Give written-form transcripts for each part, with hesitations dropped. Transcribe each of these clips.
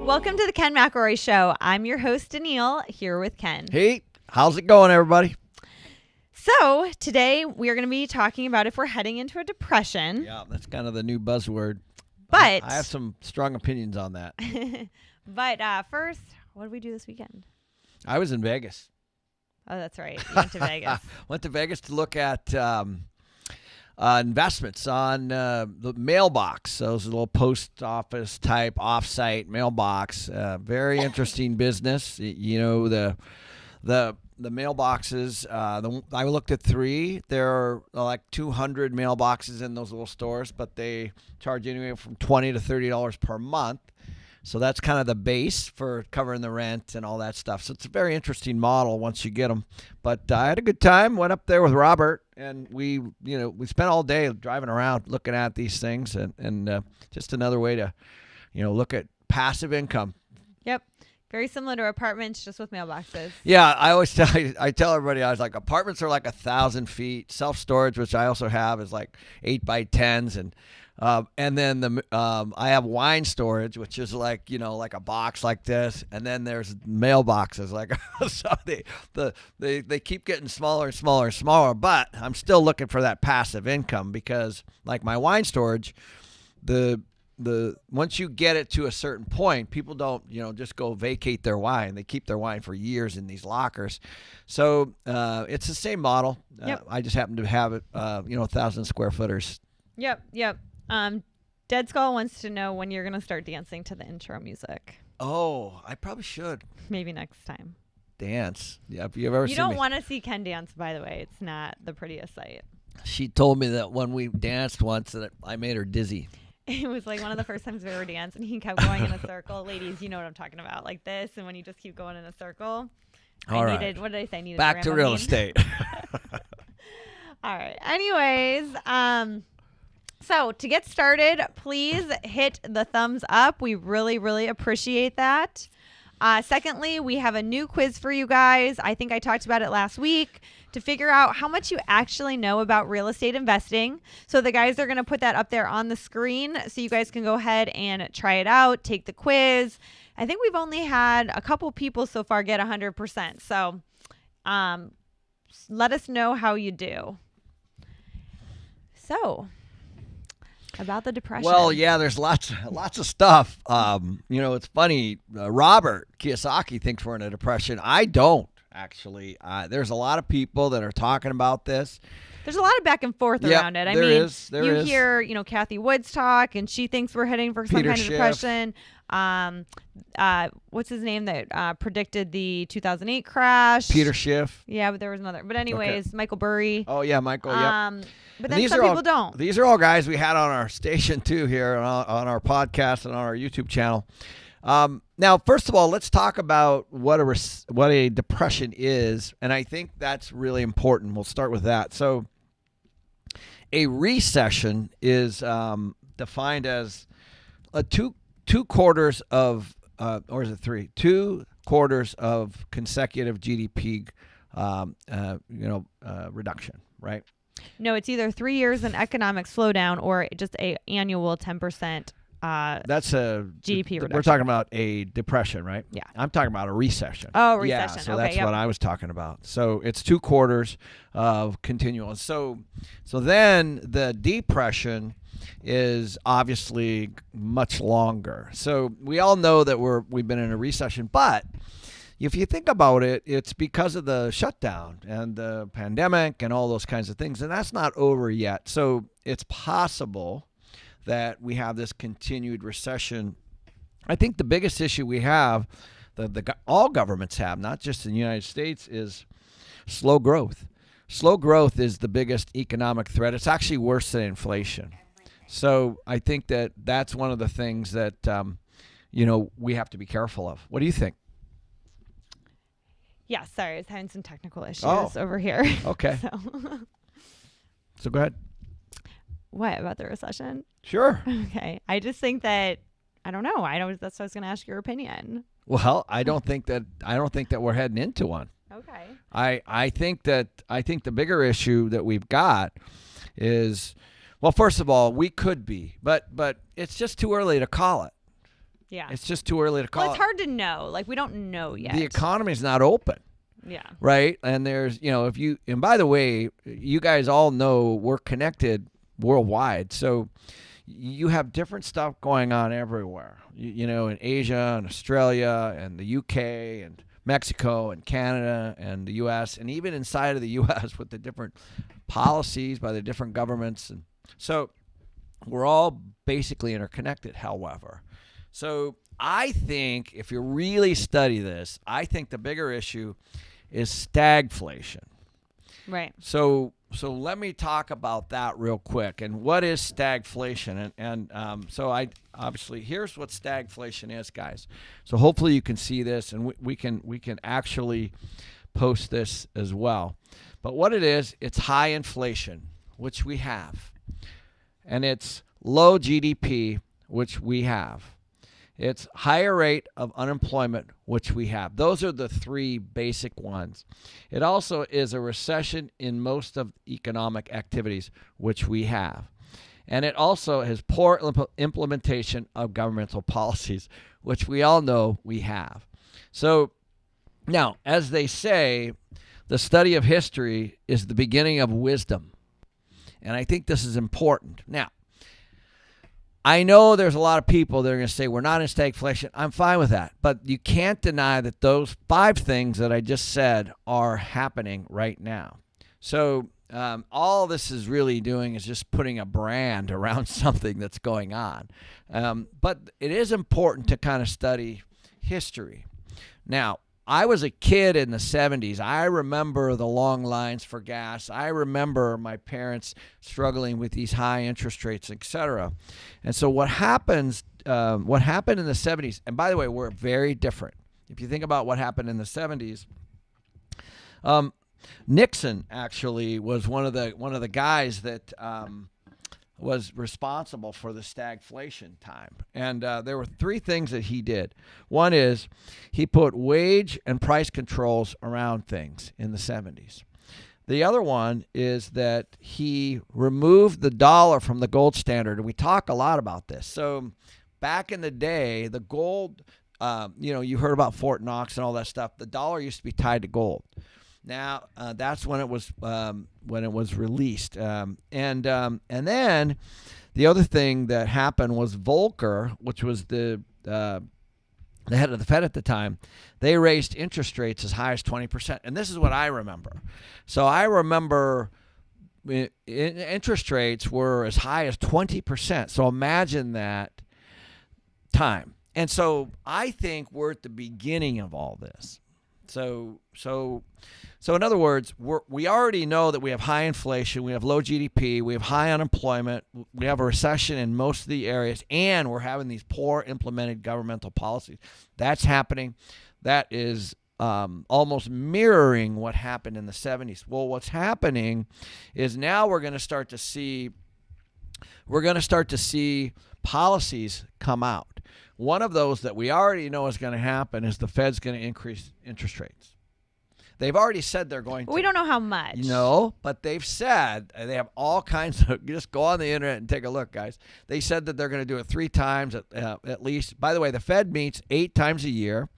Welcome to the Ken McElroy Show. I'm your host, Danille, here with Ken. Hey, how's it going, everybody? So today we are going to be talking about if we're heading into a depression. Yeah, that's kind of the new buzzword. But I have some strong opinions on that. But first, what did we do this weekend? I was in Vegas. Oh, that's right. You went to Vegas. Went to Vegas to look at investments on the mailbox. Those little post office type offsite mailbox. Very interesting business. You know, the mailboxes. I looked at 3. There are like 200 mailboxes in those little stores, but they charge anywhere from $20 to $30 per month. So that's kind of the base for covering the rent and all that stuff. So it's a very interesting model once you get them. But I had a good time. Went up there with Robert, and we spent all day driving around looking at these things, and just another way to, look at passive income. Yep. Very similar to apartments, just with mailboxes. Yeah, I tell everybody, I was like, apartments are like 1,000 feet. Self-storage, which I also have, is like 8 by 10s, and then I have wine storage, which is like like a box like this, and then there's mailboxes so they keep getting smaller and smaller and smaller. But I'm still looking for that passive income because, like my wine storage, the once you get it to a certain point, people don't just go vacate their wine. They keep their wine for years in these lockers. So it's the same model. Yep. I just happen to have it 1,000 square footers. Yep. Dead Skull wants to know when you're going to start dancing to the intro music. Oh, I probably should Maybe next time. Dance. Yeah, if you've ever You seen don't want to see Ken dance, by the way. It's not the prettiest sight. She told me that when we danced once that I made her dizzy. It was like one of the first times we ever danced, and he kept going in a circle. Ladies, you know what I'm talking about, like this, and when you just keep going in a circle. All right. What did I say? I needed Back to real estate. All right. Anyways, so to get started, please hit the thumbs up. We really, really appreciate that. Secondly, we have a new quiz for you guys. I think I talked about it last week, to figure out how much you actually know about real estate investing. So the guys are going to put that up there on the screen so you guys can go ahead and try it out, take the quiz. I think we've only had a couple people so far get 100%. So let us know how you do. So about the depression. Well, yeah, there's lots of stuff. It's funny. Robert Kiyosaki thinks we're in a depression. I don't, actually. There's a lot of people that are talking about this. There's a lot of back and forth around it. I mean, there you is. hear, Kathy Woods talk, and she thinks we're heading for some Peter kind of Schiff. depression. What's his name that predicted the 2008 crash? Peter Schiff. Yeah, but there was another. But anyways, okay. Michael Burry. Oh yeah, Michael. Yep. But then some people don't. These are all guys we had on our station too here on our podcast and on our YouTube channel. Now, first of all, let's talk about what a depression is, and I think that's really important. We'll start with that. So, a recession is defined as two quarters of, or is it 3? 2 quarters of consecutive GDP, reduction, right? No, it's either 3 years in economic slowdown or just a annual 10%. That's a GDP reduction. We're talking about a depression, right? Yeah. I'm talking about a recession. Oh, recession. Yeah, so okay, that's what I was talking about. So it's 2 quarters of continual. So then the depression is obviously much longer. So we all know that we've been in a recession, but if you think about it, it's because of the shutdown and the pandemic and all those kinds of things, and that's not over yet. So it's possible that we have this continued recession. I think the biggest issue we have, that all governments have, not just in the United States, is slow growth. Slow growth is the biggest economic threat. It's actually worse than inflation. So I think that that's one of the things that we have to be careful of. What do you think? Yeah, sorry, I was having some technical issues over here. Okay. So go ahead. What about the recession? Sure. Okay. I just think that I don't know. That's why I was going to ask your opinion. Well, I don't think that we're heading into one. Okay. I think the bigger issue that we've got is, well, first of all, we could be, but it's just too early to call it. Yeah. It's just too early to call. Well, it's hard to know. Like, we don't know yet. The economy's not open. Yeah. Right? And there's, if you, and by the way, you guys all know we're connected worldwide. So you have different stuff going on everywhere, in Asia and Australia and the UK and Mexico and Canada and the U.S. and even inside of the U.S. with the different policies by the different governments. And so we're all basically interconnected, however. So I think if you really study this, I think the bigger issue is stagflation. Right. So let me talk about that real quick. And what is stagflation? And so I obviously, here's what stagflation is, guys. So hopefully you can see this, and we can actually post this as well. But what it is, it's high inflation, which we have, and it's low GDP, which we have. It's higher rate of unemployment, which we have. Those are the three basic ones. It also is a recession in most of economic activities, which we have. And it also has poor implementation of governmental policies, which we all know we have. So now, as they say, the study of history is the beginning of wisdom. And I think this is important. Now, I know there's a lot of people that are going to say we're not in stagflation. I'm fine with that. But you can't deny that those 5 things that I just said are happening right now. So all this is really doing is just putting a brand around something that's going on. But it is important to kind of study history. Now, I was a kid in the 70s. I remember the long lines for gas. I remember my parents struggling with these high interest rates, etc. And so what happened in the 70s, and by the way, we're very different. If you think about what happened in the 70s, Nixon actually was one of the guys that was responsible for the stagflation time. And there were 3 things that he did. One is he put wage and price controls around things in the 70s. The other one is that he removed the dollar from the gold standard. And we talk a lot about this. So back in the day, the gold, you heard about Fort Knox and all that stuff. The dollar used to be tied to gold. Now that's when it was released, and then the other thing that happened was Volcker, which was the head of the Fed at the time. They raised interest rates as high as 20%, and this is what I remember. So I remember interest rates were as high as 20%. So imagine that time, and so I think we're at the beginning of all this. So in other words, we already know that we have high inflation, we have low GDP, we have high unemployment, we have a recession in most of the areas, and we're having these poor implemented governmental policies. That's happening. That is almost mirroring what happened in the 70s. Well, what's happening is now we're going to start to see policies come out. One of those that we already know is going to happen is the Fed's going to increase interest rates. They've already said they're going to. We don't know how much. No, but they've said, they have all kinds of, just go on the internet and take a look, guys. They said that they're going to do it 3 times at least. By the way, the Fed meets 8 times a year.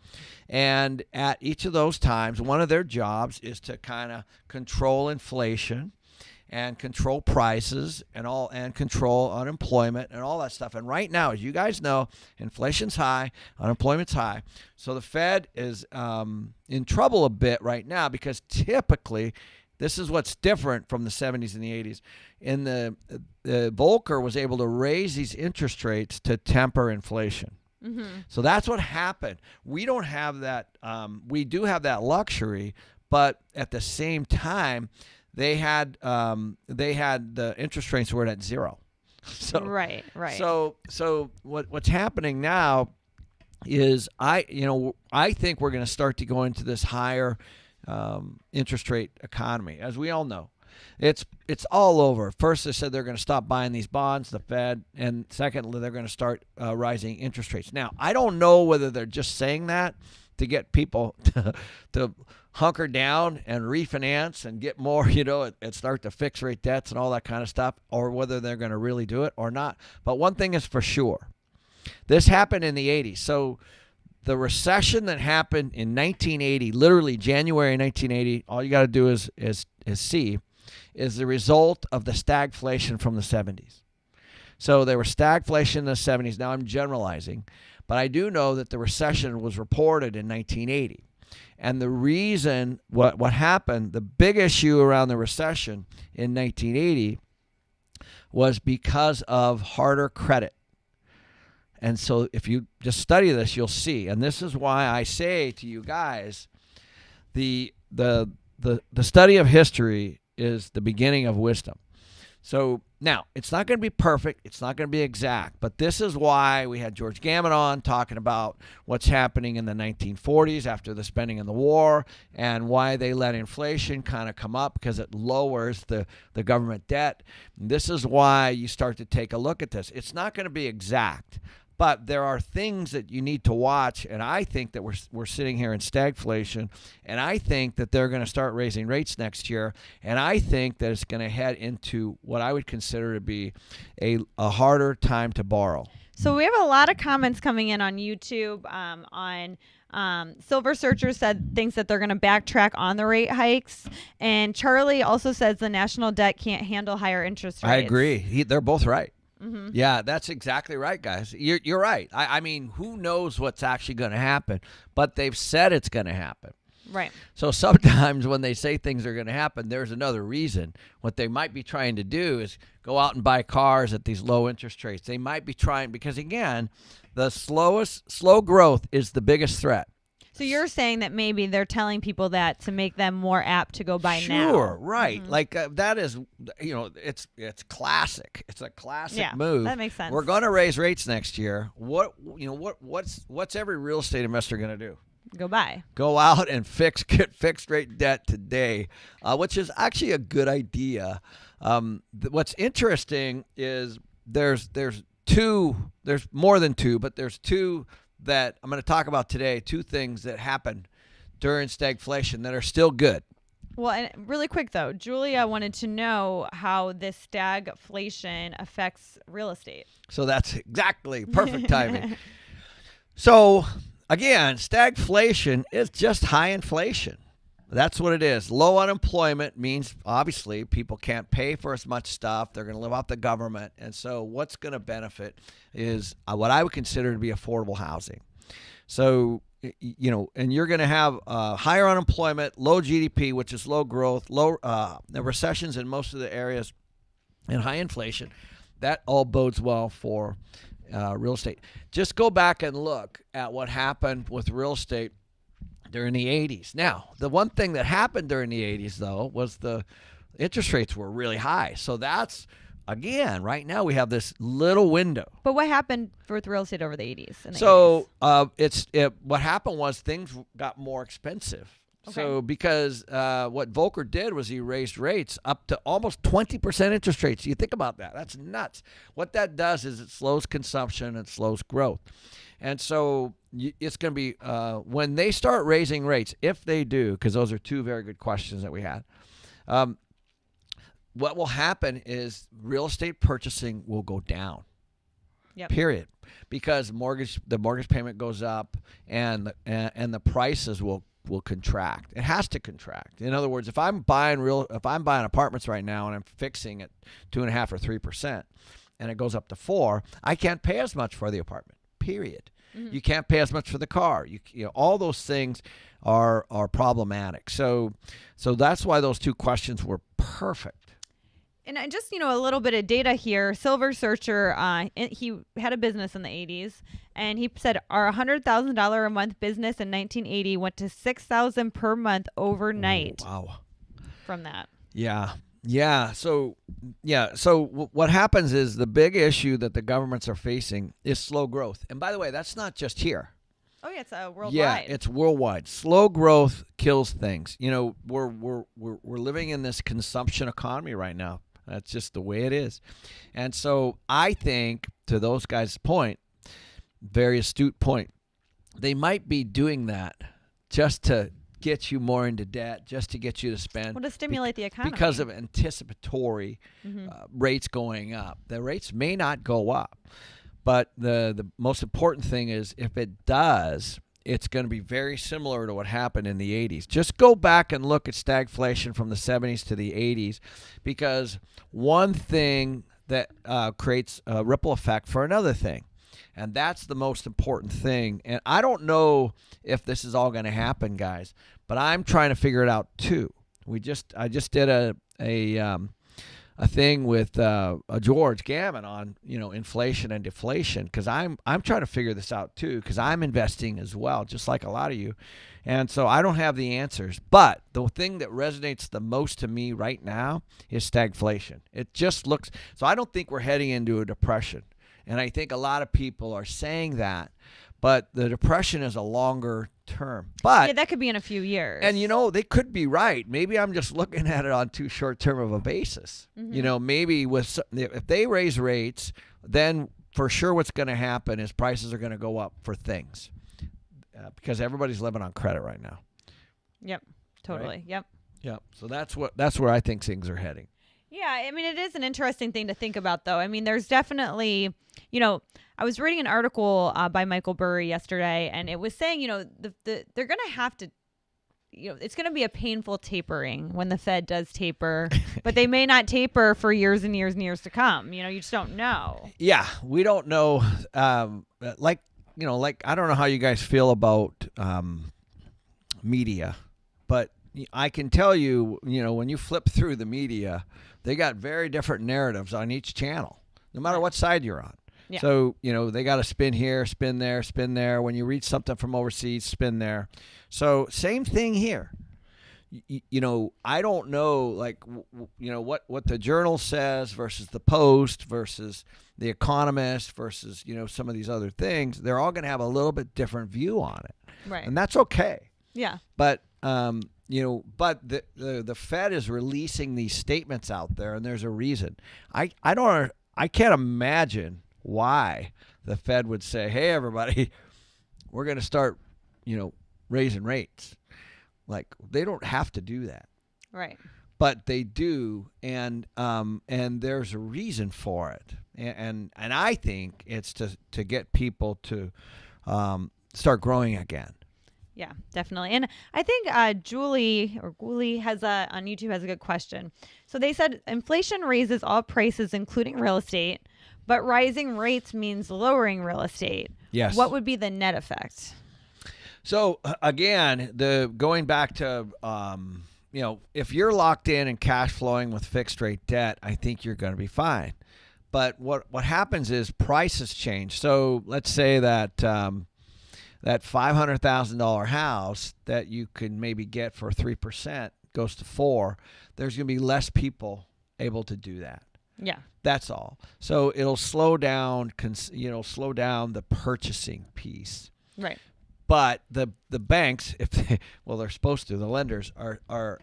And at each of those times, one of their jobs is to kind of control inflation and control prices and control unemployment and all that stuff. And right now, as you guys know, inflation's high, unemployment's high. So the Fed is in trouble a bit right now because typically, this is what's different from the 70s and the 80s. In the Volcker was able to raise these interest rates to temper inflation. Mm-hmm. So that's what happened. We don't have that. We do have that luxury, but at the same time, they had the interest rates were at 0. So right. So what's happening now is I think we're going to start to go into this higher interest rate economy. As we all know, it's all over. First, they said they're going to stop buying these bonds, the Fed, and secondly, they're going to start rising interest rates. Now, I don't know whether they're just saying that to get people to hunker down and refinance and get more, and start to fix rate debts and all that kind of stuff, or whether they're going to really do it or not. But one thing is for sure. This happened in the 80s. So the recession that happened in 1980, literally January 1980, all you got to do is see, is the result of the stagflation from the 70s. So there was stagflation in the 70s. Now I'm generalizing, but I do know that the recession was reported in 1980. And the reason what happened, the big issue around the recession in 1980 was because of harder credit. And so if you just study this, you'll see. And this is why I say to you guys, the study of history is the beginning of wisdom. So now, it's not going to be perfect. It's not going to be exact. But this is why we had George Gammon on talking about what's happening in the 1940s after the spending in the war, and why they let inflation kind of come up, because it lowers the government debt. And this is why you start to take a look at this. It's not going to be exact, but there are things that you need to watch, and I think that we're sitting here in stagflation, and I think that they're going to start raising rates next year, and I think that it's going to head into what I would consider to be a harder time to borrow. So we have a lot of comments coming in on YouTube. Silver Searcher thinks that they're going to backtrack on the rate hikes, and Charlie also says the national debt can't handle higher interest rates. I agree. They're both right. Mm-hmm. Yeah, that's exactly right, guys. You're right. I mean, who knows what's actually going to happen? But they've said it's going to happen. Right. So sometimes when they say things are going to happen, there's another reason. What they might be trying to do is go out and buy cars at these low interest rates. They might be trying, because again, the slow growth is the biggest threat. So you're saying that maybe they're telling people that to make them more apt to go buy now. Sure, right. Mm-hmm. Like that is, it's classic. It's a classic move. That makes sense. We're going to raise rates next year. What's every real estate investor going to do? Go buy. Go out and get fixed rate debt today, which is actually a good idea. What's interesting is there's more than two, but there's two that I'm going to talk about today, two things that happened during stagflation that are still good. Well, and really quick, though, Julia wanted to know how this stagflation affects real estate. So that's exactly perfect timing. So, again, stagflation is just high inflation. That's what it is. Low unemployment means, obviously, people can't pay for as much stuff. They're going to live off the government. And so what's going to benefit is what I would consider to be affordable housing. So, and you're going to have higher unemployment, low GDP, which is low growth, the recessions in most of the areas, and high inflation. That all bodes well for real estate. Just go back and look at what happened with real estate during the 80s. Now, the one thing that happened during the 80s, though, was the interest rates were really high. So that's, again, right now we have this little window. But what happened with real estate over the 80s? What happened was things got more expensive. Okay. So because what Volcker did was he raised rates up to almost 20% interest rates. You think about that. That's nuts. What that does is it slows consumption, it slows growth. And so it's going to be when they start raising rates, if they do, because those are two very good questions that we had. What will happen is real estate purchasing will go down. Yep. Period. Because the mortgage payment goes up, and the prices will contract. It has to contract. In other words, if I'm buying apartments right now and I'm fixing at 2.5% or 3%, and it goes up to 4%, I can't pay as much for the apartment. Period. Mm-hmm. You can't pay as much for the car. All those things are problematic. So that's why those two questions were perfect. And just, a little bit of data here. Silver Searcher, he had a business in the 80s, and he said our $100,000 a month business in 1980 went to $6,000 per month overnight. Oh, wow. From that. Yeah. So what happens is the big issue that the governments are facing is slow growth. And by the way, that's not just here. Oh yeah, it's worldwide. Yeah, it's worldwide. Slow growth kills things. We're living in this consumption economy right now. That's just the way it is. And so I think, to those guys' point, very astute point, they might be doing that just to get you more into debt, just to get you to spend. Well, to stimulate the economy. Because of anticipatory rates going up. The rates may not go up, But the most important thing is if it does, it's going to be very similar to what happened in the 80s. Just go back and look at stagflation from the 70s to the 80s, because one thing that creates a ripple effect for another thing. And that's the most important thing. And I don't know if this is all going to happen, guys, but I'm trying to figure it out too. I just did a thing with George Gammon on inflation and deflation, because I'm trying to figure this out too, because I'm investing as well, just like a lot of you, and so I don't have the answers. But the thing that resonates the most to me right now is stagflation. It just looks so. I don't think we're heading into a depression, and I think a lot of people are saying that. But the depression is a longer term. But yeah, that could be in a few years. And they could be right. Maybe I'm just looking at it on too short term of a basis. Mm-hmm. Maybe if they raise rates, then for sure what's going to happen is prices are going to go up for things, because everybody's living on credit right now. Yep, totally. Right? Yep. Yep. So that's where I think things are heading. Yeah, I mean, it is an interesting thing to think about, though. I mean, there's definitely, I was reading an article by Michael Burry yesterday, and it was saying, they're going to have to, it's going to be a painful tapering when the Fed does taper, but they may not taper for years and years and years to come. You just don't know. Yeah, we don't know. Like I don't know how you guys feel about media, but I can tell you, when you flip through the media, they got very different narratives on each channel, no matter what side you're on. Yeah. So, they got to spin here, spin there, spin there. When you read something from overseas, spin there. So same thing here. I don't know, what the Journal says versus the Post versus the Economist versus, some of these other things. They're all going to have a little bit different view on it. Right. And that's okay. Yeah. But, but the Fed is releasing these statements out there, and there's a reason. I can't imagine why the Fed would say, hey, everybody, we're going to start, raising rates. Like, they don't have to do that. Right. But they do, and there's a reason for it. And I think it's to get people to start growing again. Yeah, definitely. And I think Julie has on YouTube has a good question. So they said inflation raises all prices, including real estate, but rising rates means lowering real estate. Yes. What would be the net effect? So again, going back to if you're locked in and cash flowing with fixed rate debt, I think you're going to be fine. But what happens is prices change. So let's say that that $500,000 house that you can maybe get for 3% goes to 4%. There's going to be less people able to do that. Yeah. That's all. So it'll slow down, slow down the purchasing piece. Right. But the banks, they're supposed to. The lenders are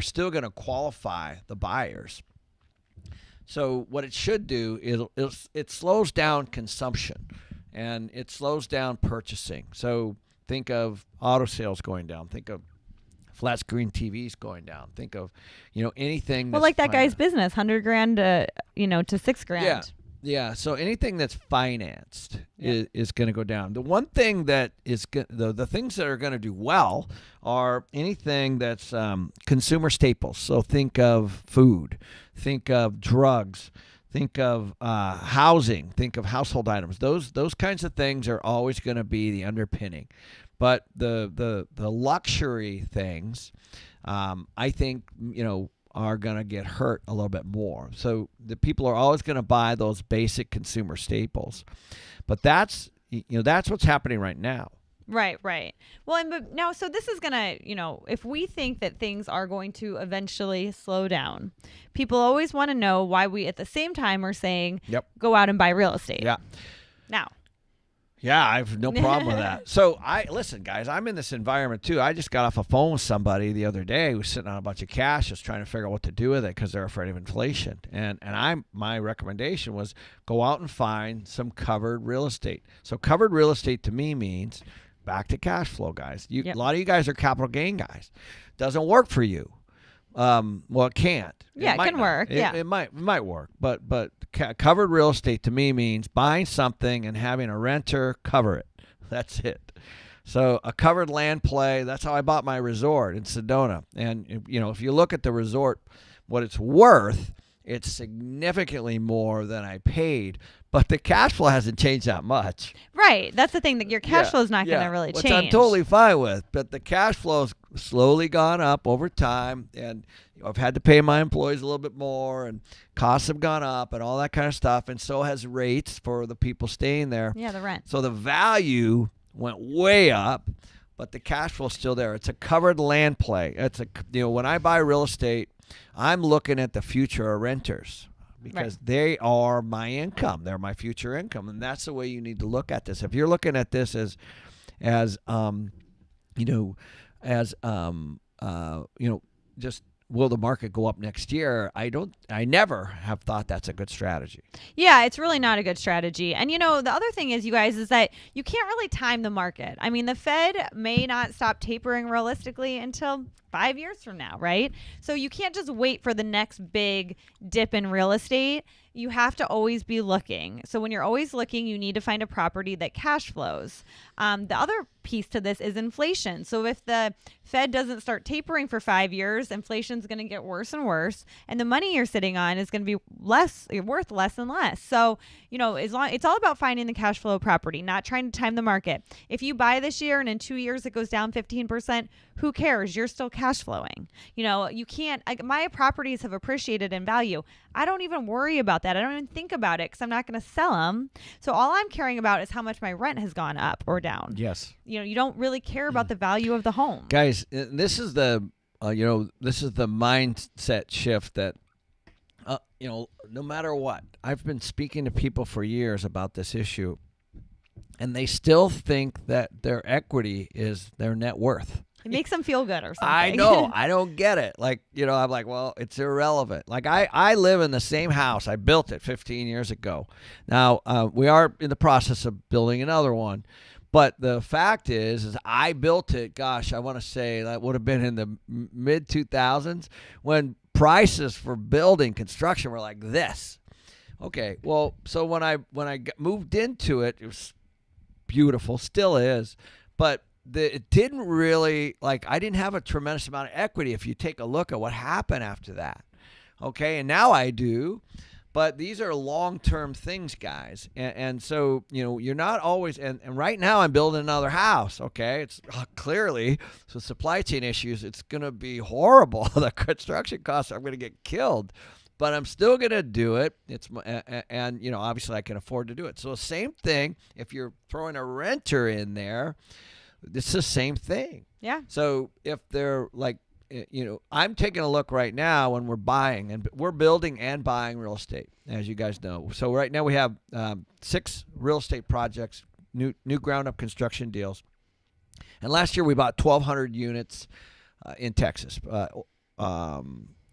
still going to qualify the buyers. So what it should do is it slows down consumption, and it slows down purchasing. So think of auto sales going down. Think of flat screen TVs going down. Think of anything. Well, that's like that guy's business, $100,000 to $6,000. Yeah. Yeah, so anything that's financed is going to go down. The one thing that is the things that are going to do well are anything that's consumer staples. So think of food, think of drugs, think of housing, think of household items. Those kinds of things are always going to be the underpinning. But the luxury things, I think are going to get hurt a little bit more. So the people are always going to buy those basic consumer staples. But that's what's happening right now. Right. Well, but now, so this is going to, if we think that things are going to eventually slow down, people always want to know why we at the same time are saying, go out and buy real estate. Yeah. Now. Yeah, I have no problem with that. So listen, guys, I'm in this environment too. I just got off a phone with somebody the other day who was sitting on a bunch of cash, just trying to figure out what to do with it because they're afraid of inflation. And my recommendation was go out and find some covered real estate. So covered real estate to me means back to cash flow, guys. A lot of you guys are capital gain guys. Doesn't work for you. Well, it can't. Yeah, it might can not. work. Yeah. It might work, but covered real estate to me means buying something and having a renter cover it. That's it. So a covered land play. That's how I bought my resort in Sedona. And if you look at the resort, what it's worth, it's significantly more than I paid. But the cash flow hasn't changed that much. Right. That's the thing, that your cash flow is not going to really Which change. I'm totally fine with. But the cash flow's slowly gone up over time. And I've had to pay my employees a little bit more. And costs have gone up and all that kind of stuff. And so has rates for the people staying there. Yeah, the rent. So the value went way up. But the cash flow's still there. It's a covered land play. When I buy real estate, I'm looking at the future of renters. Because they are my income. They're my future income. And that's the way you need to look at this. If you're looking at this as just will the market go up next year? I never have thought that's a good strategy. Yeah, it's really not a good strategy. And the other thing is, you guys, is that you can't really time the market. I mean, the Fed may not stop tapering realistically until 5 years from now, right? So you can't just wait for the next big dip in real estate. You have to always be looking. So when you're always looking, you need to find a property that cash flows. The other piece to this is inflation. So if the Fed doesn't start tapering for 5 years, inflation's going to get worse and worse, and the money you're sitting on is going to be worth less and less. So, it's all about finding the cash flow property, not trying to time the market. If you buy this year and in 2 years it goes down 15%, who cares? You're still cash flowing. You can't, my properties have appreciated in value. I don't even worry about that. I don't even think about it because I'm not going to sell them. So all I'm caring about is how much my rent has gone up or down. Yes. You don't really care about the value of the home. Guys, this is the mindset shift that, no matter what, I've been speaking to people for years about this issue, and they still think that their equity is their net worth. It makes them feel good or something. I know. I don't get it. I'm like, well, it's irrelevant. Like I live in the same house. I built it 15 years ago. Now, we are in the process of building another one. But the fact is I built it, gosh, I want to say that would have been in the mid 2000s when prices for building construction were like this. Okay, well, so when I moved into it, it was beautiful, still is, but it didn't really, I didn't have a tremendous amount of equity if you take a look at what happened after that. Okay, and now I do. But these are long-term things, guys. And so, you're not always, and right now I'm building another house, okay? It's clearly, so supply chain issues, it's going to be horrible. The construction costs, I'm going to get killed. But I'm still going to do it. And obviously I can afford to do it. So same thing, if you're throwing a renter in there, it's the same thing. Yeah. So if they're I'm taking a look right now when we're buying, and we're building and buying real estate, as you guys know. So right now we have 6 real estate projects, new ground up construction deals. And last year we bought 1,200 units in Texas,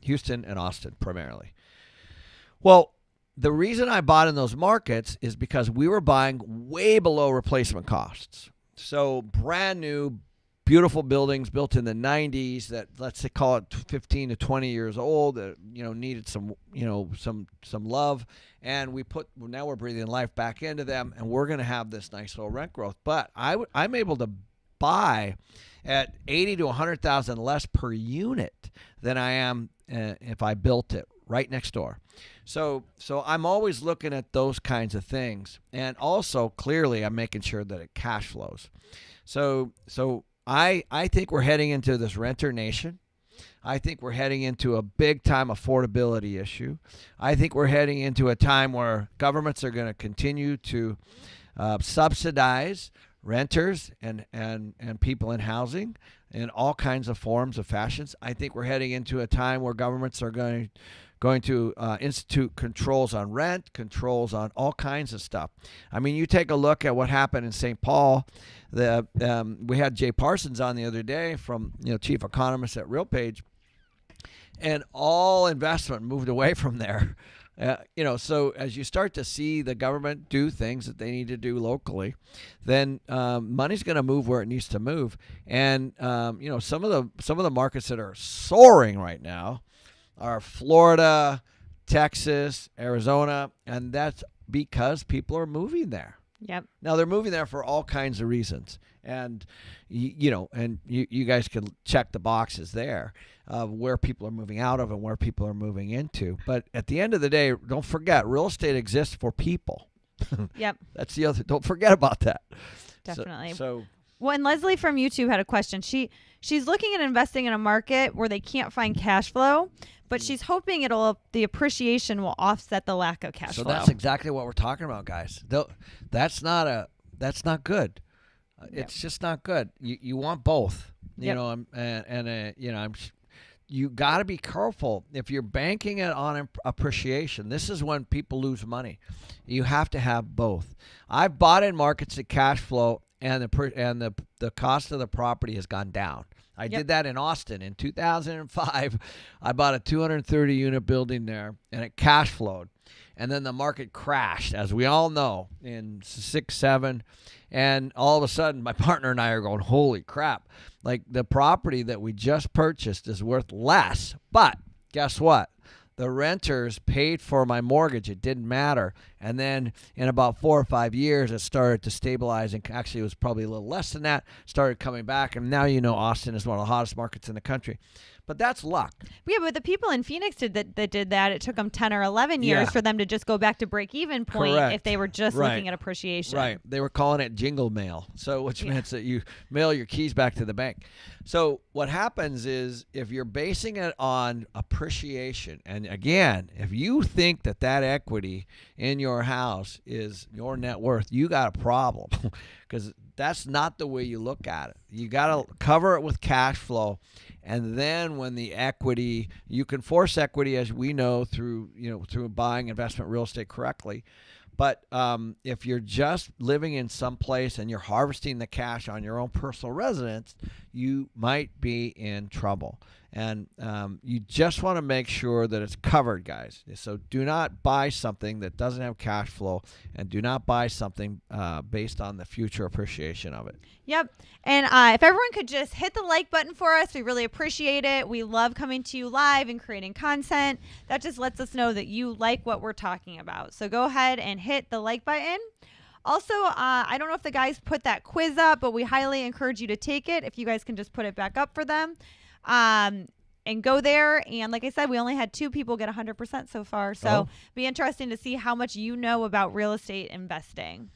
Houston and Austin primarily. Well, the reason I bought in those markets is because we were buying way below replacement costs. So brand new, beautiful buildings built in the 90s that, let's say, call it 15 to 20 years old, that needed some love, and now we're breathing life back into them, and we're going to have this nice little rent growth. But I'm able to buy at 80 to 100,000 less per unit than I am if I built it right next door. So I'm always looking at those kinds of things, and also clearly I'm making sure that it cash flows. So I think we're heading into this renter nation. I think we're heading into a big time affordability issue. I think we're heading into a time where governments are going to continue to subsidize renters and people in housing in all kinds of forms of fashions. I think we're heading into a time where governments are going to institute controls on rent, controls on all kinds of stuff. I mean, you take a look at what happened in St. Paul. We had Jay Parsons on the other day from chief economist at RealPage, and all investment moved away from there So as you start to see the government do things that they need to do locally, then money's going to move where it needs to move. And some of the markets that are soaring right now are Florida, Texas, Arizona, and that's because people are moving there. Yep. Now they're moving there for all kinds of reasons, and you guys can check the boxes there of where people are moving out of and where people are moving into. But at the end of the day, don't forget, real estate exists for people. Yep. That's the other. Don't forget about that. Definitely. So well, and Leslie from YouTube had a question. She's looking at investing in a market where they can't find cash flow, but she's hoping the appreciation will offset the lack of cash flow. So that's exactly what we're talking about, guys. That's not good. It's just not good. You want both. You got to be careful if you're banking it on appreciation. This is when people lose money. You have to have both. I've bought in markets that cash flow and the cost of the property has gone down. I did that in Austin in 2005. I bought a 230 unit building there, and it cash flowed. And then the market crashed, as we all know, in 6, 7. And all of a sudden, my partner and I are going, holy crap. Like, the property that we just purchased is worth less. But guess what? The renters paid for my mortgage. It didn't matter. And then in about 4 or 5 years, it started to stabilize. And actually, it was probably a little less than that. Started coming back. And now Austin is one of the hottest markets in the country. But that's luck. Yeah, but the people in Phoenix did that. It took them 10 or 11 years for them to just go back to break-even point. Correct. If they were just looking at appreciation. Right. They were calling it jingle mail, which means that you mail your keys back to the bank. So what happens is if you're basing it on appreciation, and again, if you think that equity in your house is your net worth, you got a problem because that's not the way you look at it. You got to cover it with cash flow. And then when the equity, you can force equity, as we know, through buying investment real estate correctly. But if you're just living in some place and you're harvesting the cash on your own personal residence, you might be in trouble. And you just want to make sure that it's covered, guys. So do not buy something that doesn't have cash flow, and do not buy something based on the future appreciation of it. Yep. And if everyone could just hit the like button for us, we really appreciate it. We love coming to you live and creating content. That just lets us know that you like what we're talking about. So go ahead and hit the like button. Also, I don't know if the guys put that quiz up, but we highly encourage you to take it. If you guys can just put it back up for them. And go there. And like I said, we only had 2 people get 100% so far. So be interesting to see how much you know about real estate investing.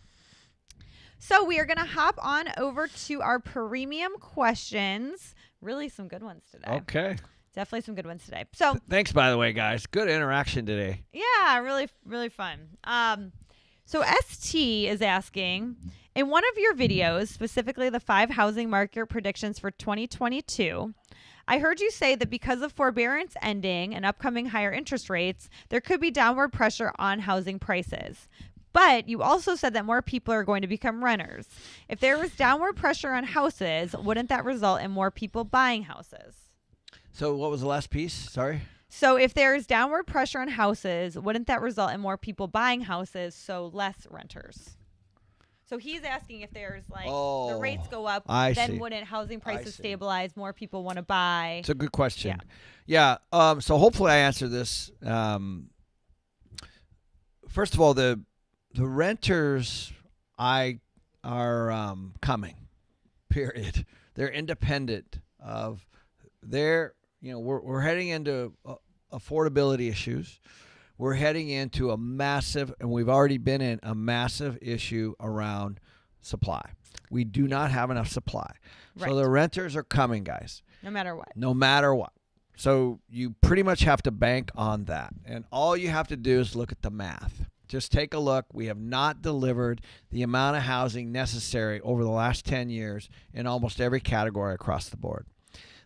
So we are going to hop on over to our premium questions. Really some good ones today. Okay. Definitely some good ones today. So thanks, by the way, guys. Good interaction today. Yeah, really, really fun. So ST is asking, in one of your videos, specifically the 5 housing market predictions for 2022, I heard you say that because of forbearance ending and upcoming higher interest rates, there could be downward pressure on housing prices. But you also said that more people are going to become renters. If there was downward pressure on houses, wouldn't that result in more people buying houses? So what was the last piece? Sorry. So if there's downward pressure on houses, wouldn't that result in more people buying houses, so less renters? So he's asking if there's the rates go up, then wouldn't housing prices stabilize? More people want to buy. It's a good question. Yeah. So hopefully I answer this. First of all, the renters are coming. Period. They're independent of their. We're heading into affordability issues. We're heading into a massive, and we've already been in a massive issue around supply. We do not have enough supply. Right. So the renters are coming, guys. No matter what. No matter what. So you pretty much have to bank on that. And all you have to do is look at the math. Just take a look. We have not delivered the amount of housing necessary over the last 10 years in almost every category across the board.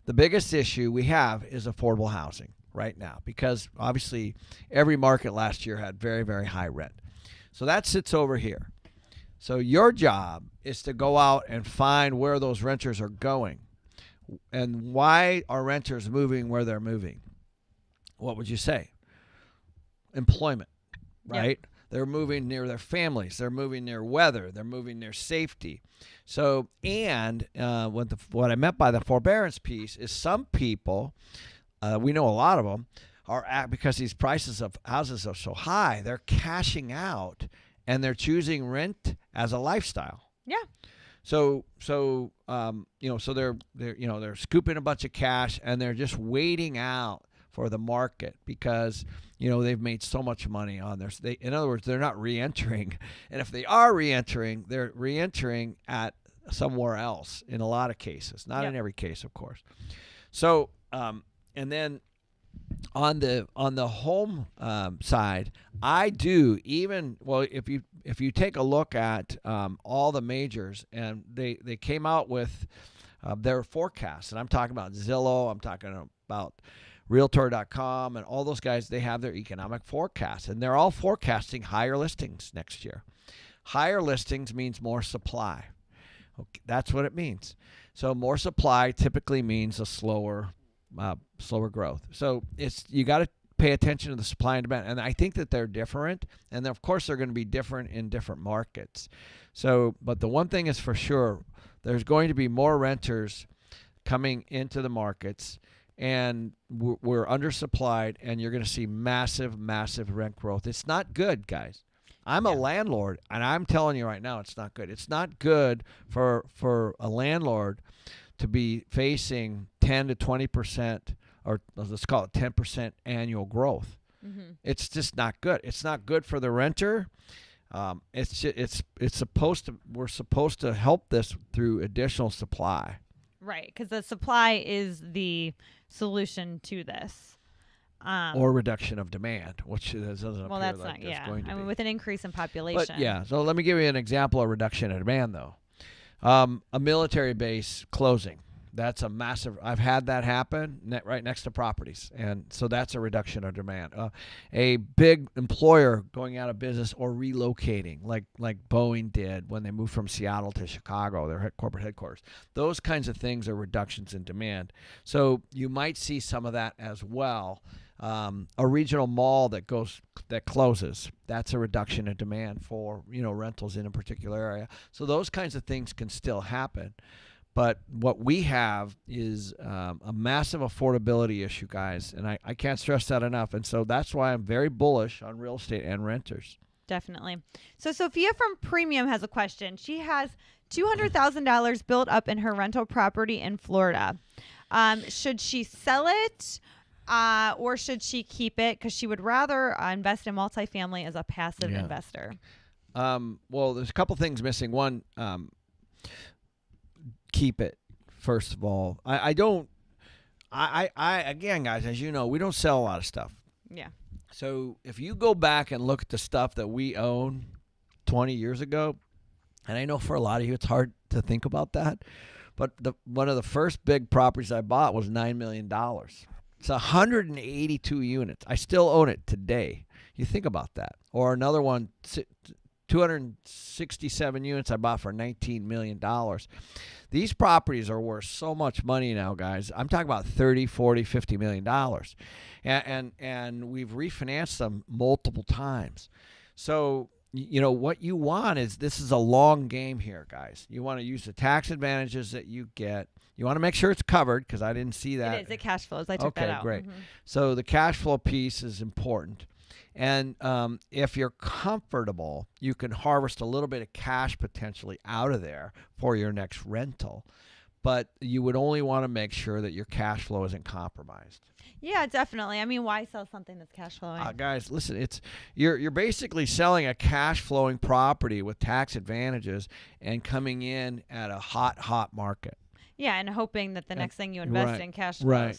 The biggest issue we have is affordable housing right now, because obviously every market last year had very, very high rent. So that sits over here. So your job is to go out and find where those renters are going and why are renters moving where they're moving. What would you say? employment, Yep. right? They're moving near their families. They're moving near weather. They're moving near safety. So, and what I meant by the forbearance piece is some people, we know a lot of them, because these prices of houses are so high, they're cashing out and they're choosing rent as a lifestyle. Yeah. So they're scooping a bunch of cash and they're just waiting out for the market because they've made so much money on this. In other words, they're not re-entering, and if they are re-entering, they're re-entering at somewhere else in a lot of cases, not in every case, of course. So and then on the home side, I do if you take a look at all the majors, and they came out with their forecasts, and I'm talking about Zillow, I'm talking about Realtor.com, and all those guys, they have their economic forecasts, and they're all forecasting higher listings next year. Higher listings means more supply. Okay, that's what it means. So more supply typically means a slower growth. So you got to pay attention to the supply and demand, and I think that they're different, and of course they're going to be different in different markets. So, but the one thing is for sure, there's going to be more renters coming into the markets, and we're undersupplied, and you're going to see massive rent growth. It's not good, guys. I'm a landlord, and I'm telling you right now, it's not good. It's not good for a landlord to be facing 10 to 20%, or let's call it 10% annual growth. Mm-hmm. It's just not good. It's not good for the renter. It's supposed to. We're supposed to help this through additional supply. Right, because the supply is the solution to this. Or reduction of demand, which doesn't appear that's like not. there's going to be. I mean, with an increase in population. But so let me give you an example of reduction of demand, though. A military base closing. That's a massive. I've had that happen right next to properties, and so that's a reduction of demand. A big employer going out of business or relocating, like Boeing did when they moved from Seattle to Chicago, their corporate headquarters. Those kinds of things are reductions in demand. So you might see some of that as well. A regional mall that closes, that's a reduction in demand for rentals in a particular area. So those kinds of things can still happen. But what we have is a massive affordability issue, guys, and I can't stress that enough. And so that's why I'm very bullish on real estate and renters. Definitely. So Sophia from Premium has a question. She has $200,000 built up in her rental property in Florida. Should she sell it or should she keep it? Because she would rather invest in multifamily as a passive investor. Well, there's a couple things missing. One, keep it, first of all. Again, guys, as you know, we don't sell a lot of stuff. Yeah. So if you go back and look at the stuff that we own 20 years ago, and I know for a lot of you it's hard to think about that, but one of the first big properties I bought was $9 million. It's 182 units. I still own it today. You think about that. Or another one, 267 units I bought for $19 million. These properties are worth so much money now, guys. I'm talking about $30, $40, $50 million. And we've refinanced them multiple times. So, what you want is, this is a long game here, guys. You want to use the tax advantages that you get. You want to make sure it's covered, because I didn't see that. It is. It cash flows. I took that out. Okay, great. Mm-hmm. So the cash flow piece is important. And if you're comfortable, you can harvest a little bit of cash potentially out of there for your next rental. But you would only want to make sure that your cash flow isn't compromised. Yeah, definitely. I mean, why sell something that's cash flowing? Guys, listen, you're basically selling a cash flowing property with tax advantages and coming in at a hot market. Yeah, and hoping that the next thing you invest in cash flows. Right.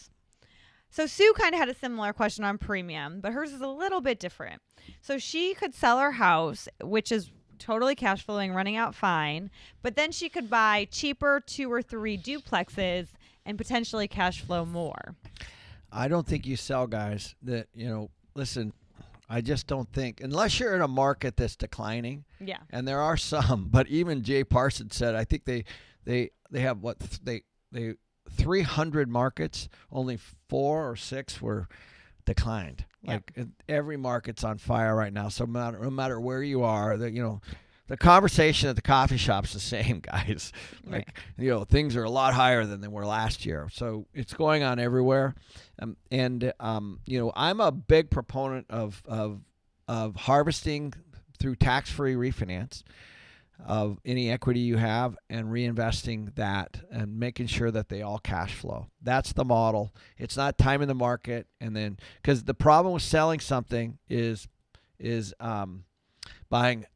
So Sue kind of had a similar question on Premium, but hers is a little bit different. So she could sell her house, which is totally cash flowing, running out fine, but then she could buy cheaper 2 or 3 duplexes and potentially cash flow more. I don't think you sell, guys, that, listen, I just don't think, unless you're in a market that's declining. Yeah. And there are some, but even Jay Parsons said, I think they have 300 markets, only 4 or 6 were declined. Like every market's on fire right now. So no matter where you are, the conversation at the coffee shop's the same, guys. Like, things are a lot higher than they were last year. So it's going on everywhere. I'm a big proponent of harvesting through tax-free refinance of any equity you have and reinvesting that and making sure that they all cash flow. That's the model. It's not timing the market, and then because the problem with selling something is buying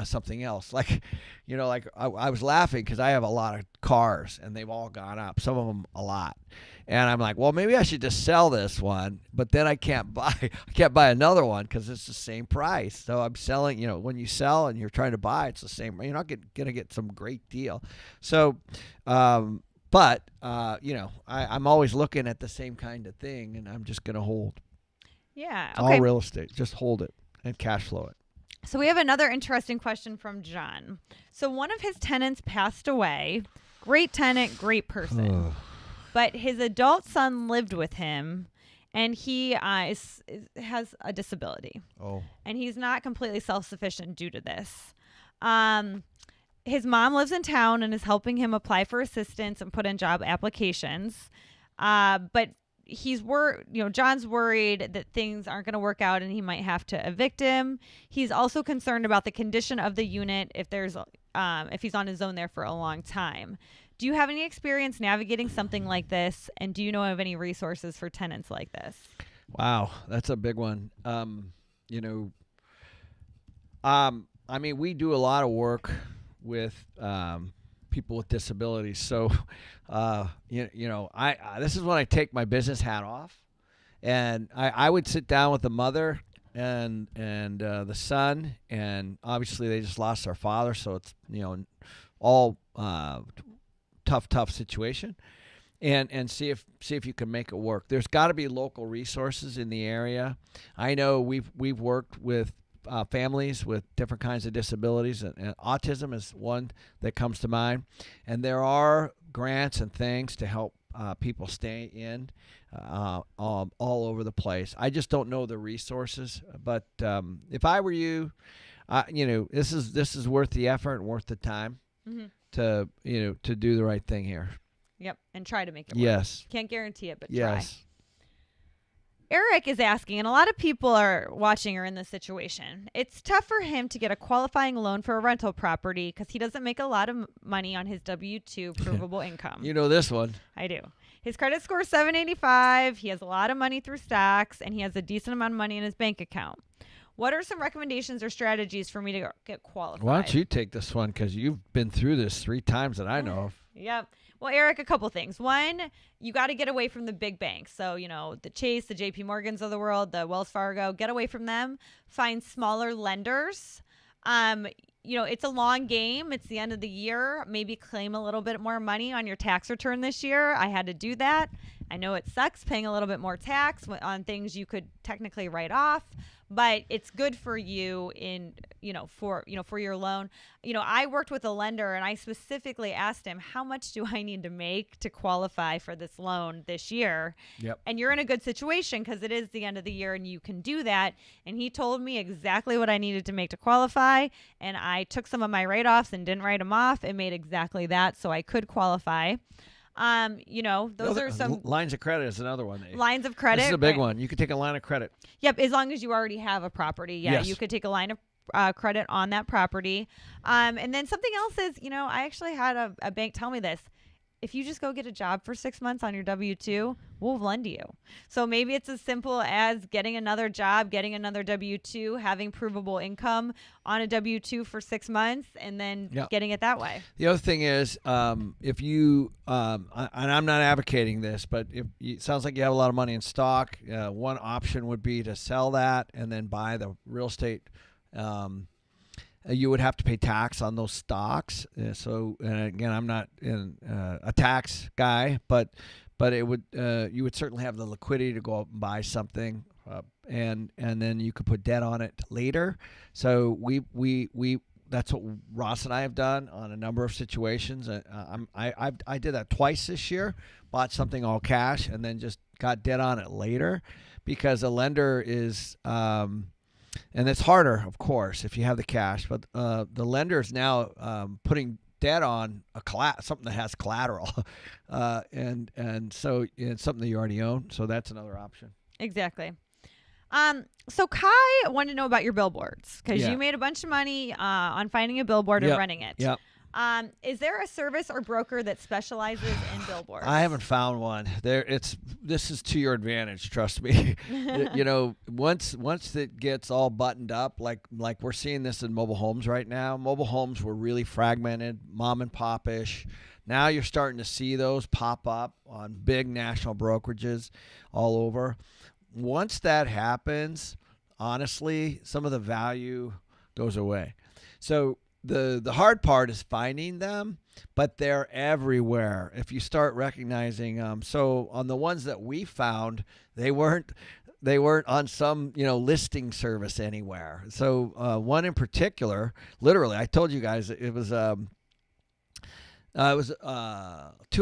something else. Like, I was laughing because I have a lot of cars and they've all gone up, some of them a lot. And I'm like, well, maybe I should just sell this one, but then I can't buy another one because it's the same price. So I'm selling, when you sell and you're trying to buy, it's the same. You're not going to get some great deal. So, I'm always looking at the same kind of thing, and I'm just going to hold. Yeah. It's all real estate. Just hold it and cash flow it. So we have another interesting question from John. So one of his tenants passed away. Great tenant, great person. But his adult son lived with him, and he has a disability. Oh. And he's not completely self-sufficient due to this. His mom lives in town and is helping him apply for assistance and put in job applications. But John's worried that things aren't going to work out and he might have to evict him. He's also concerned about the condition of the unit if he's on his own there for a long time. Do you have any experience navigating something like this? And do you know of any resources for tenants like this? Wow, that's a big one. We do a lot of work with people with disabilities. So, this is when I take my business hat off, and I would sit down with the mother and the son, and obviously they just lost their father, so it's all tough situation, and see if you can make it work. There's got to be local resources in the area. I know we've worked with families with different kinds of disabilities, and autism is one that comes to mind. And there are grants and things to help people stay in all over the place. I just don't know the resources. But if I were you, this is worth the effort and worth the time to do the right thing here. Yep, and try to make it work. Yes. Can't guarantee it, but yes. Try. Eric is asking, and a lot of people are watching are in this situation. It's tough for him to get a qualifying loan for a rental property because he doesn't make a lot of money on his W-2 provable income. You know this one. I do. His credit score is 785. He has a lot of money through stocks, and he has a decent amount of money in his bank account. What are some recommendations or strategies for me to get qualified? Why don't you take this one because you've been through this 3 times that I know of. Yep. Well, Eric, a couple things. One, you got to get away from the big banks. So, the Chase, the JP Morgans of the world, the Wells Fargo, get away from them. Find smaller lenders. It's a long game. It's the end of the year. Maybe claim a little bit more money on your tax return this year. I had to do that. I know it sucks paying a little bit more tax on things you could technically write off, but it's good for you for your loan. I worked with a lender and I specifically asked him, how much do I need to make to qualify for this loan this year? Yep. And you're in a good situation because it is the end of the year and you can do that. And he told me exactly what I needed to make to qualify. And I took some of my write-offs and didn't write them off and made exactly that so I could qualify. Those are some lines of credit is another one. Lines of credit. This is a big one. You could take a line of credit. Yep, as long as you already have a property. Yeah, yes. You could take a line of credit on that property. And then something else is, I actually had a bank tell me this. If you just go get a job for 6 months on your W-2, we'll lend you. So maybe it's as simple as getting another job, getting another W-2, having provable income on a W-2 for 6 months, and then getting it that way. The other thing is, if you, and I'm not advocating this, but it sounds like you have a lot of money in stock. One option would be to sell that and then buy the real estate. You would have to pay tax on those stocks. And again, I'm not a tax guy, but it would you would certainly have the liquidity to go out and buy something, and then you could put debt on it later. So we what Ross and I have done on a number of situations. I did that twice this year. Bought something all cash and then just got dead on it later, because a lender is and it's harder, of course, if you have the cash. But the lender is now putting debt on something that has collateral, and so it's something that you already own. So that's another option. Exactly. So Kai wanted to know about your billboards, because you made a bunch of money on finding a billboard and running it. Yep. Is there a service or broker that specializes in billboards? I haven't found one. This is to your advantage, trust me. Once it gets all buttoned up, like we're seeing this in mobile homes right now. Mobile homes were really fragmented, mom and pop-ish. Now you're starting to see those pop up on big national brokerages all over. Once that happens, honestly, some of the value goes away. So the hard part is finding them, but they're everywhere. If you start recognizing them. So on the ones that we found, they weren't on some listing service anywhere. So one in particular, literally, I told you guys it was 2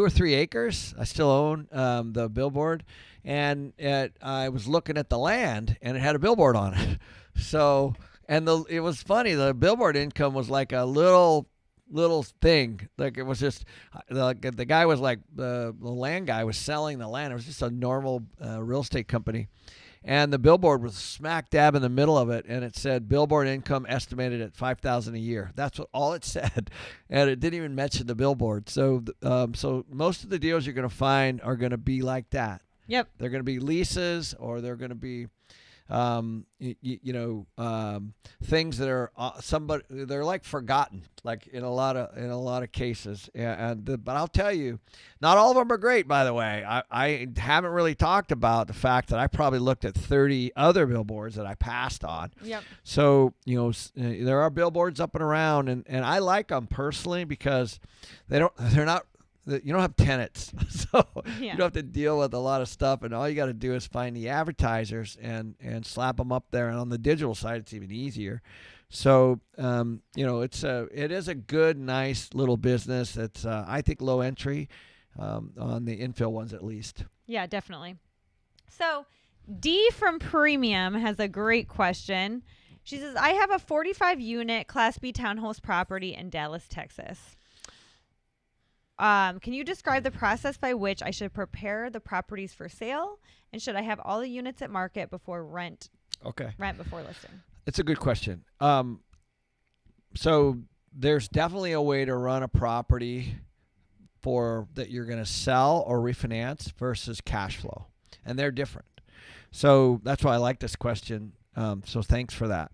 or 3 acres. I still own the billboard, and I was looking at the land, and it had a billboard on it. So, and it was funny. The billboard income was like a little thing. Like it was just the guy was like the land guy was selling the land. It was just a normal real estate company. And the billboard was smack dab in the middle of it, and it said billboard income estimated at $5,000 a year. That's all it said, and it didn't even mention the billboard. So, so most of the deals you're going to find are going to be like that. Yep. They're going to be leases, or they're going to be, things that are they're like forgotten, like in a lot of cases. But I'll tell you, not all of them are great. By the way, I haven't really talked about the fact that I probably looked at 30 other billboards that I passed on. Yep. So there are billboards up and around, and I like them personally because they're not. You don't have tenants, so you don't have to deal with a lot of stuff, and all you got to do is find the advertisers and slap them up there. And on the digital side, it's even easier. So it is a good, nice little business. That's I think low entry on the infill ones at least. Yeah, definitely. So D from Premium has a great question. She says, I have a 45-unit Class B townhouse property in Dallas, Texas. Can you describe the process by which I should prepare the properties for sale? And should I have all the units at market before rent before listing? It's a good question. So there's definitely a way to run a property that you're going to sell or refinance versus cash flow. And they're different. So that's why I like this question. So thanks for that.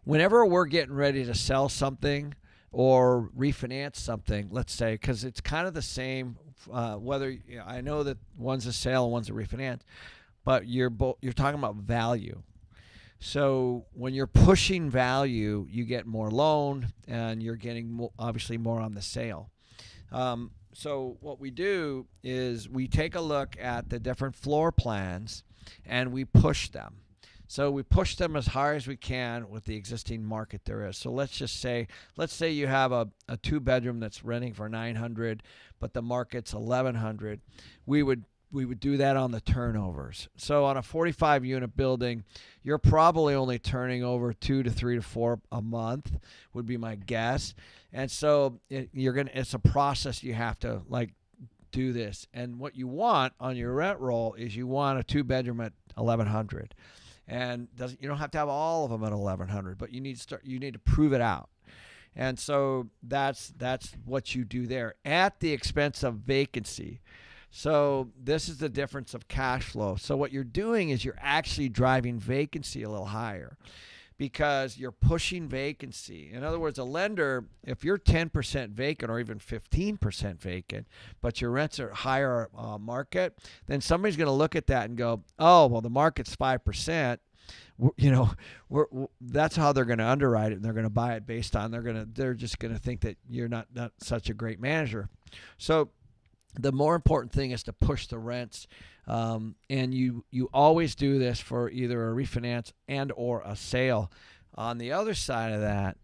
Whenever we're getting ready to sell something or refinance something, let's say, because it's kind of the same, whether I know that one's a sale and one's a refinance, but you're talking about value. So when you're pushing value, you get more loan, and you're getting obviously more on the sale. So what we do is we take a look at the different floor plans and we push them. So we push them as high as we can with the existing market there is. So let's say you have a 2-bedroom that's renting for $900, but the market's $1,100. We would do that on the turnovers. So on a 45-unit building, you're probably only turning over 2 to 3 to 4 a month, would be my guess. And so it's a process. You have to do this. And what you want on your rent roll is you want a 2-bedroom at $1,100. And you don't have to have all of them at $1,100, but you need to prove it out. And so that's what you do there at the expense of vacancy. So this is the difference of cash flow. So what you're doing is you're actually driving vacancy a little higher because you're pushing vacancy. In other words, a lender, if you're 10% vacant or even 15% vacant, but your rents are higher market, then somebody's going to look at that and go, oh, well, the market's 5%. That's how they're going to underwrite it, and they're going to buy it based on they're just going to think that you're not such a great manager. So the more important thing is to push the rents, and you always do this for either a refinance and or a sale. On the other side of that,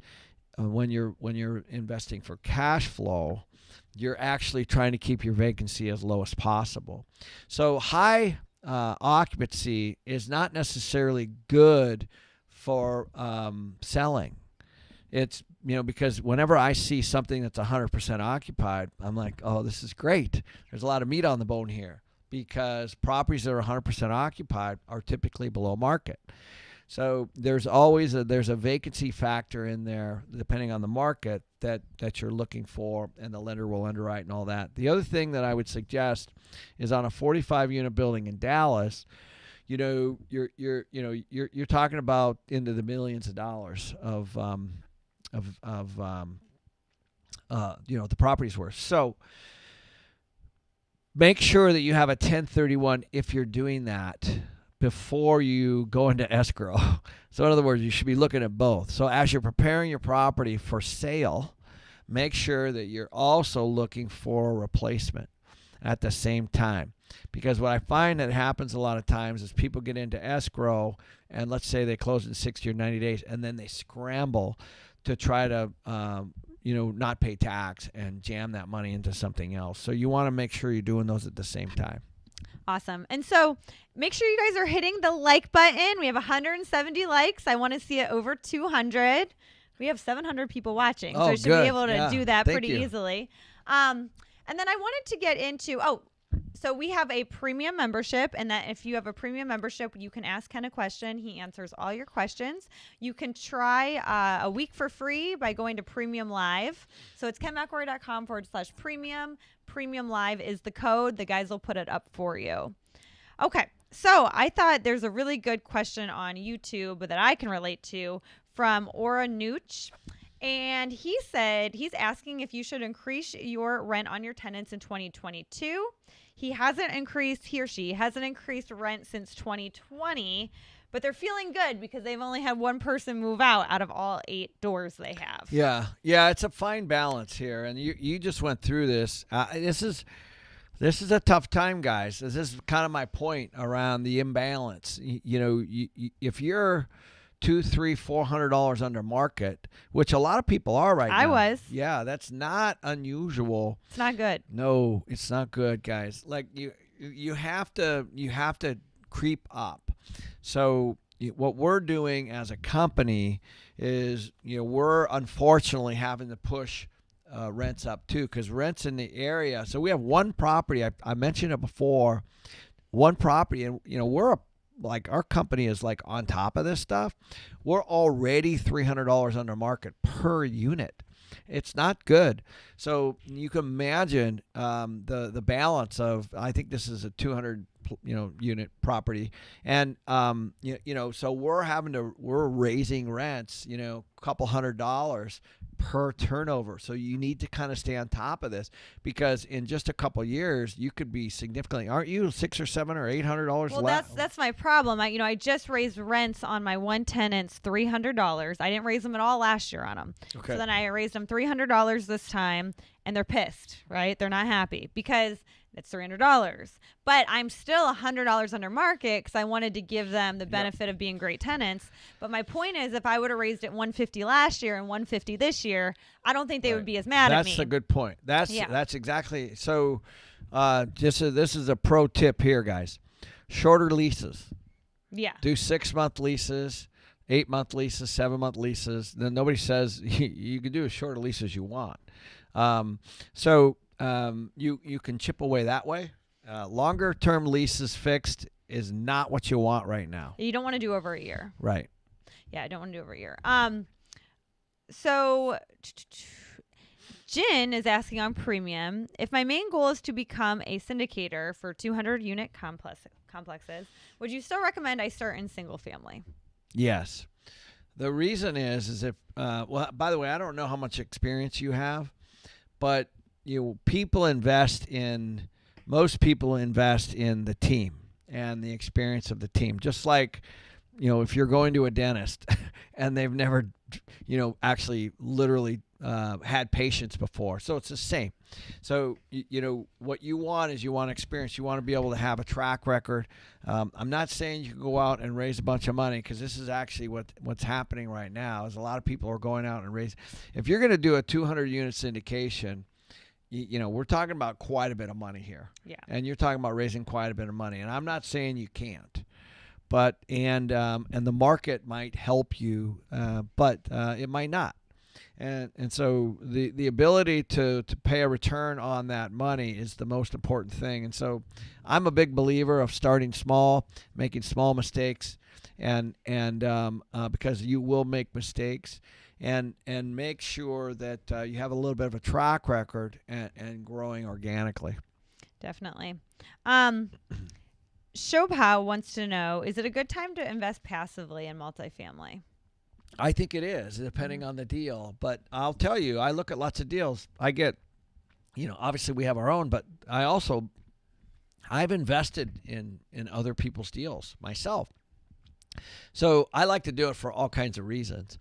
when you're investing for cash flow, you're actually trying to keep your vacancy as low as possible. So high occupancy is not necessarily good for selling. It's, because whenever I see something that's 100% occupied, I'm like, oh, this is great. There's a lot of meat on the bone here, because properties that are 100% occupied are typically below market. So there's always there's a vacancy factor in there, depending on the market, that you're looking for, and the lender will underwrite and all that. The other thing that I would suggest is on a 45-unit building in Dallas, you're talking about into the millions of dollars of the property's worth. So make sure that you have a 1031 if you're doing that before you go into escrow. So in other words, you should be looking at both. So as you're preparing your property for sale, make sure that you're also looking for a replacement at the same time. Because what I find that happens a lot of times is people get into escrow, and let's say they close in 60 or 90 days, and then they scramble to try to not pay tax and jam that money into something else. So you want to make sure you're doing those at the same time. Awesome. And so make sure you guys are hitting the like button. We have 170 likes. I want to see it over 200. We have 700 people watching, so I should be able to do that pretty easily. And then I wanted to get into, so we have a premium membership, and that if you have a premium membership, you can ask Ken a question. He answers all your questions. You can try a week for free by going to Premium Live. So it's kenmcelroy.com/premium. Premium Live is the code. The guys will put it up for you. Okay, so I thought there's a really good question on YouTube that I can relate to from Aura Nooch. And he said he's asking if you should increase your rent on your tenants in 2022. He or she hasn't increased rent since 2020, but they're feeling good because they've only had one person move out of all 8 doors they have. Yeah, it's a fine balance here, and you just went through this. This is a tough time, guys. This is kind of my point around the imbalance. If you're $200, $300, $400 under market, which a lot of people are right now. I was. Yeah, that's not unusual. It's not good. No, it's not good, guys. Like you have to creep up. So what we're doing as a company is, we're unfortunately having to push rents up too, because rents in the area. So we have one property. I mentioned it before. One property, and we're our company is on top of this stuff. We're already $300 under market per unit. It's not good. So you can imagine the balance of, I think this is a 200 unit property, and so we're raising rents a couple $100 per turnover. So you need to kind of stay on top of this, because in just a couple years you could be significantly, aren't you, $600 or $700 or $800 well, less? that's my problem. I just raised rents on my one tenants $300. I didn't raise them at all last year on them. Okay. So then I raised them $300 this time, and they're pissed, right? They're not happy because it's $300, but I'm still $100 under market because I wanted to give them the benefit of being great tenants. But my point is, if I would have raised it $150 last year and $150 this year, I don't think they would be as mad at me. That's a good point. That's exactly. So this is a pro tip here, guys. Shorter leases. Yeah. Do 6-month leases, 8-month leases, 7-month leases. Then nobody says you can do as short a lease as you want. You can chip away that way. Longer term leases fixed is not what you want right now. You don't want to do over a year. Right. Yeah, I don't want to do over a year. So Jen is asking on premium, if my main goal is to become a syndicator for 200 unit complexes, would you still recommend I start in single family? Yes. The reason is if, by the way, I don't know how much experience you have, but most people invest in the team and the experience of the team. Just like, if you're going to a dentist and they've never, actually literally had patients before. So it's the same. So, what you want is you want experience. You want to be able to have a track record. I'm not saying you can go out and raise a bunch of money, because this is actually what's happening right now is a lot of people are going out and raising. If you're going to do a 200 unit syndication, we're talking about quite a bit of money here. Yeah. And you're talking about raising quite a bit of money. And I'm not saying you can't. But and the market might help you, but it might not. And so the ability to pay a return on that money is the most important thing. And so I'm a big believer of starting small, making small mistakes, and because you will make mistakes, and make sure that you have a little bit of a track record and growing organically. Definitely. Shobha wants to know, is it a good time to invest passively in multifamily? I think it is, depending on the deal. But I'll tell you, I look at lots of deals. I get, obviously we have our own, but I've invested in other people's deals myself. So I like to do it for all kinds of reasons.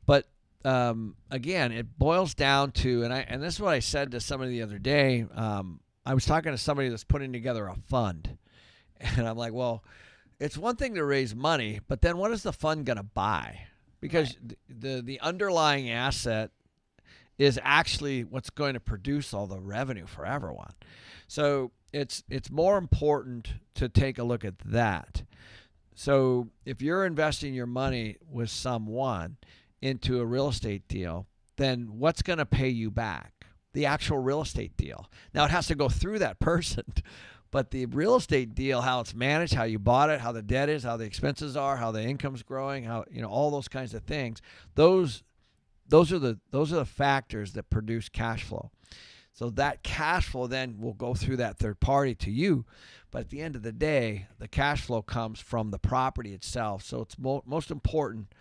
But again, it boils down to, and this is what I said to somebody the other day. I was talking to somebody that's putting together a fund. And I'm like, well, it's one thing to raise money, but then what is the fund going to buy? Because the underlying asset is actually what's going to produce all the revenue for everyone. So it's more important to take a look at that. So if you're investing your money with someone into a real estate deal, then what's going to pay you back? The actual real estate deal. Now, it has to go through that person. But the real estate deal, how it's managed, how you bought it, how the debt is, how the expenses are, how the income's growing, how all those kinds of things. Those are the factors that produce cash flow. So that cash flow then will go through that third party to you. But at the end of the day, the cash flow comes from the property itself. So it's most important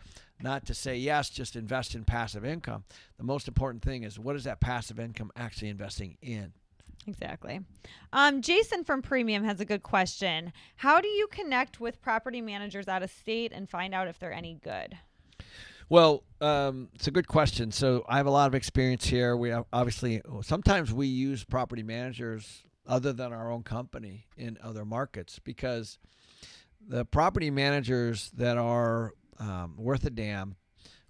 not to say, yes, just invest in passive income. The most important thing is, what is that passive income actually investing in? Exactly. Jason from Premium has a good question. How do you connect with property managers out of state and find out if they're any good? Well, it's a good question. So I have a lot of experience here. We obviously, sometimes we use property managers other than our own company in other markets, because the property managers that are worth a damn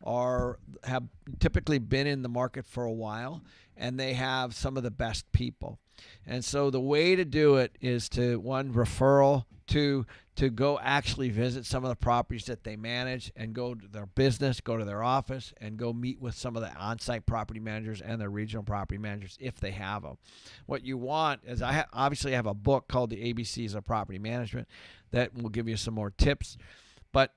have typically been in the market for a while, and they have some of the best people. And so the way to do it is to, one, referral, two, to go actually visit some of the properties that they manage and go to their business, go to their office, and go meet with some of the on-site property managers and their regional property managers if they have them. What you want is, obviously have a book called The ABCs of Property Management that will give you some more tips. But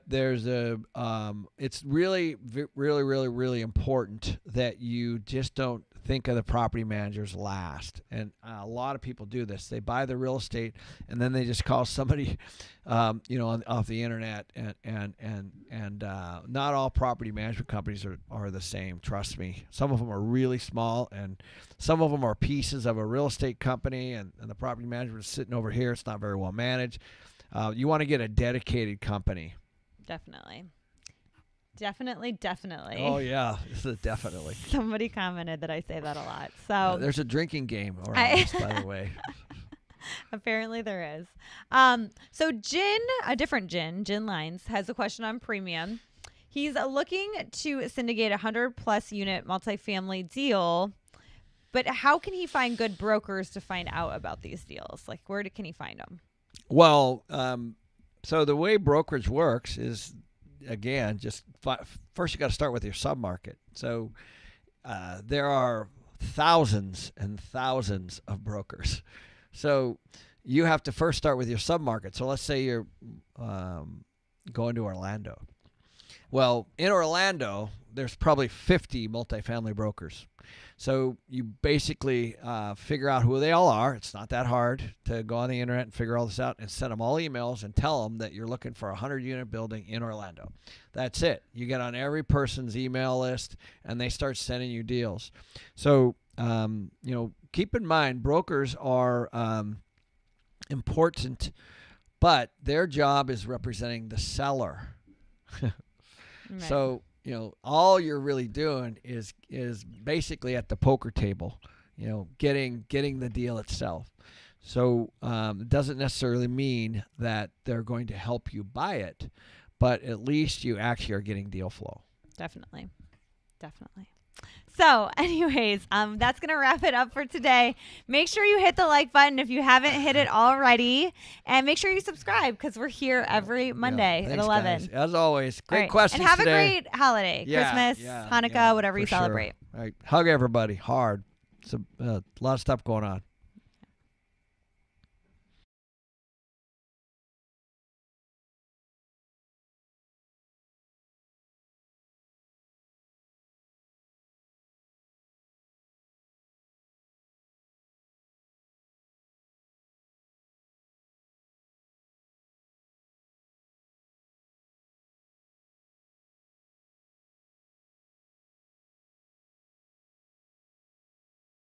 there's it's really, really, really, really important that you just don't think of the property managers last. And a lot of people do this. They buy the real estate and then they just call somebody, off the internet. And not all property management companies are the same. Trust me. Some of them are really small, and some of them are pieces of a real estate company, and the property management is sitting over here. It's not very well managed. You want to get a dedicated company. Definitely. Oh, yeah. Definitely. Somebody commented that I say that a lot. So there's a drinking game around this, by the way. Apparently there is. So Jen Lines has a question on Premium. He's looking to syndicate a 100+ unit multifamily deal, but how can he find good brokers to find out about these deals? Like, where can he find them? Well, so the way brokerage works is, again, just first you got to start with your submarket. So there are thousands and thousands of brokers. So you have to first start with your submarket. So let's say you're going to Orlando. Well, in Orlando, there's probably 50 multifamily brokers. So you basically figure out who they all are. It's not that hard to go on the internet and figure all this out, and send them all emails and tell them that you're looking for a 100-unit building in Orlando. That's it. You get on every person's email list, and they start sending you deals. So, keep in mind, brokers are important, but their job is representing the seller. Right. So all you're really doing is basically at the poker table, getting the deal itself. So it doesn't necessarily mean that they're going to help you buy it, but at least you actually are getting deal flow. Definitely. So anyways, that's going to wrap it up for today. Make sure you hit the like button if you haven't hit it already. And make sure you subscribe because we're here every Monday at 11. Guys. As always, great right. questions and have today. a great holiday. Christmas, Hanukkah, whatever you celebrate. All right. Hug everybody hard. It's a lot of stuff going on.